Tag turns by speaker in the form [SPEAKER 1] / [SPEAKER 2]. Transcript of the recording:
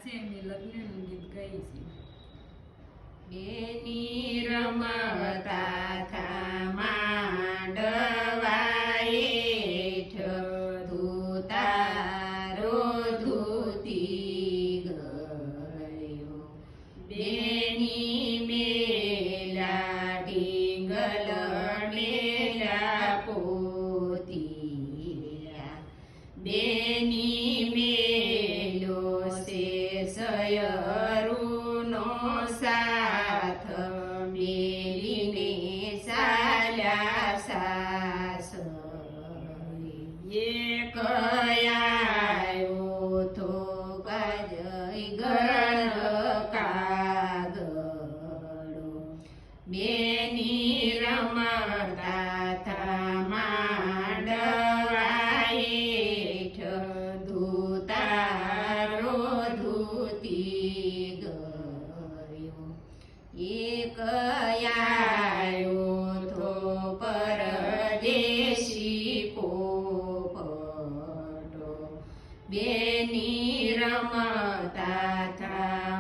[SPEAKER 1] છે એમની લગ્નનું ગીત ગાઈ છે.
[SPEAKER 2] બેની રમતા થા માંડવાએ તારો ધૂતી ગયો. બેની મેલા ઢીંગલ મેલા પોતિયા. બેની મેલો સે સયરુનો સાથ મેલીને સાલ્યા સાસરી. એક આયો તો ગણ કાગડો. બેની રમતા થા માંડવાએ તારો ધૂતી ગયો. એક આયો તો પરદેશી પોપટો. બેની રમતા થા